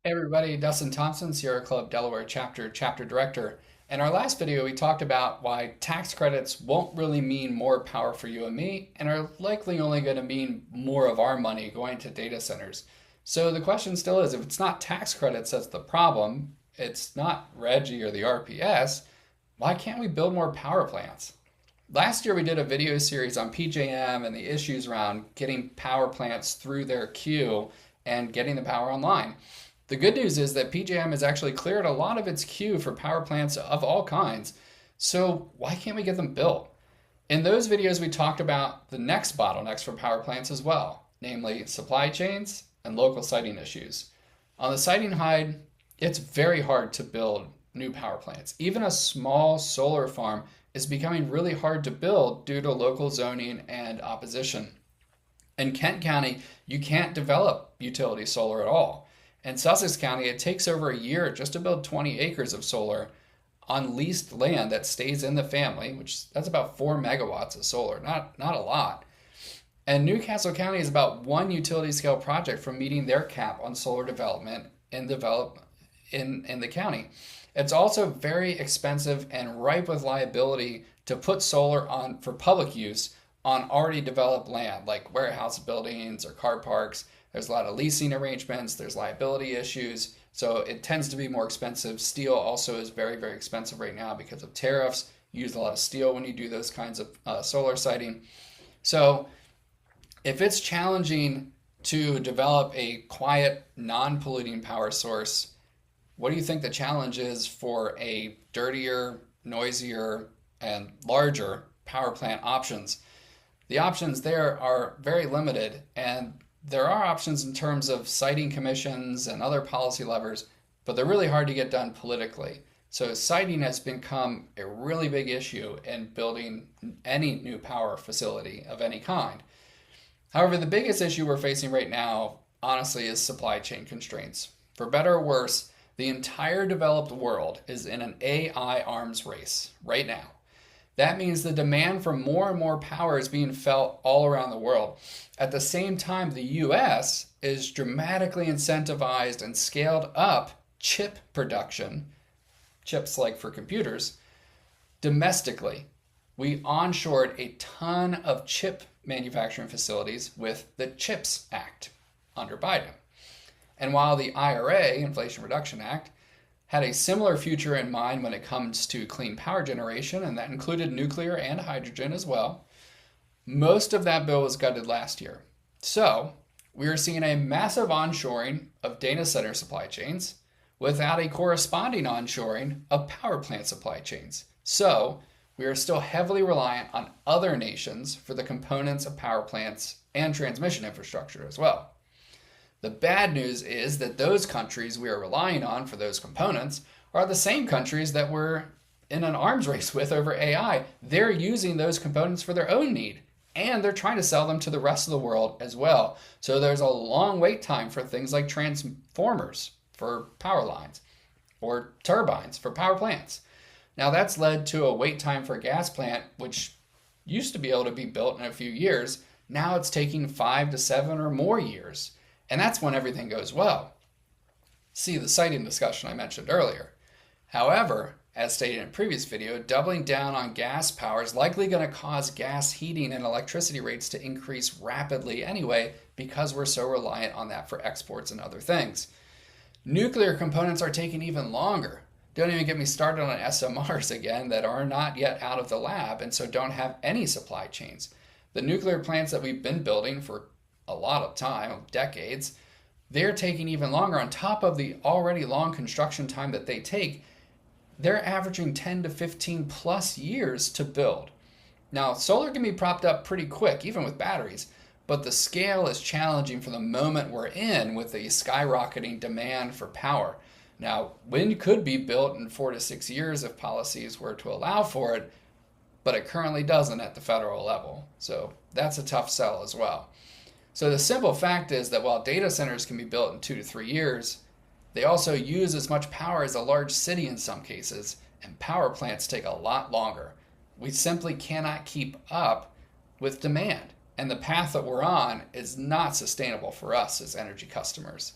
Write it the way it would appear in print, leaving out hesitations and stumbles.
Hey everybody, Dustin Thompson, Sierra Club Delaware Chapter Director. In our last video, we talked about why tax credits won't really mean more power for you and me, and are likely only going to mean more of our money going to data centers. So the question still is, if it's not tax credits that's the problem, it's not RGGI or the RPS, why can't we build more power plants? Last year, we did a video series on PJM and the issues around getting power plants through their queue and getting the power online. The good news is that PJM has actually cleared a lot of its queue for power plants of all kinds. So why can't we get them built? In those videos, we talked about the next bottlenecks for power plants as well, namely supply chains and local siting issues. On the siting side, it's very hard to build new power plants. Even a small solar farm is becoming really hard to build due to local zoning and opposition. In Kent County, you can't develop utility solar at all. In Sussex County, it takes over a year just to build 20 acres of solar on leased land that stays in the family, which that's about 4 megawatts of solar, not a lot. And Newcastle County is about one utility scale project from meeting their cap on solar development in the county. It's also very expensive and ripe with liability to put solar on for public use on already developed land, like warehouse buildings or car parks. There's a lot of leasing arrangements, there's liability issues, so it tends to be more expensive. Steel also is very, very expensive right now because of tariffs. You use a lot of steel when you do those kinds of solar siting. So if it's challenging to develop a quiet, non-polluting power source, what do you think the challenge is for a dirtier, noisier, and larger power plant options? The options there are very limited, and there are options in terms of siting commissions and other policy levers, but they're really hard to get done politically. So siting has become a really big issue in building any new power facility of any kind. However, the biggest issue we're facing right now, honestly, is supply chain constraints. For better or worse, the entire developed world is in an AI arms race right now. That means the demand for more and more power is being felt all around the world. At the same time, the US is dramatically incentivized and scaled up chip production, chips like for computers, domestically. We onshored a ton of chip manufacturing facilities with the CHIPS Act under Biden. And while the IRA, Inflation Reduction Act, had a similar future in mind when it comes to clean power generation, and that included nuclear and hydrogen as well, most of that bill was gutted last year. So we are seeing a massive onshoring of data center supply chains without a corresponding onshoring of power plant supply chains. So we are still heavily reliant on other nations for the components of power plants and transmission infrastructure as well. The bad news is that those countries we are relying on for those components are the same countries that we're in an arms race with over AI. They're using those components for their own need, and they're trying to sell them to the rest of the world as well. So there's a long wait time for things like transformers for power lines or turbines for power plants. Now that's led to a wait time for a gas plant, which used to be able to be built in a few years. Now it's taking 5 to 7 or more years. And that's when everything goes well. See the siting discussion I mentioned earlier. However, as stated in a previous video, doubling down on gas power is likely going to cause gas heating and electricity rates to increase rapidly anyway because we're so reliant on that for exports and other things. Nuclear components are taking even longer. Don't even get me started on SMRs again that are not yet out of the lab and so don't have any supply chains. The nuclear plants that we've been building for a lot of time, decades, they're taking even longer. On top of the already long construction time that they take, they're averaging 10 to 15 plus years to build. Now, solar can be propped up pretty quick, even with batteries, but the scale is challenging for the moment we're in with the skyrocketing demand for power. Now, wind could be built in 4 to 6 years if policies were to allow for it, but it currently doesn't at the federal level. So that's a tough sell as well. So the simple fact is that while data centers can be built in 2 to 3 years, they also use as much power as a large city in some cases, and power plants take a lot longer. We simply cannot keep up with demand, and the path that we're on is not sustainable for us as energy customers.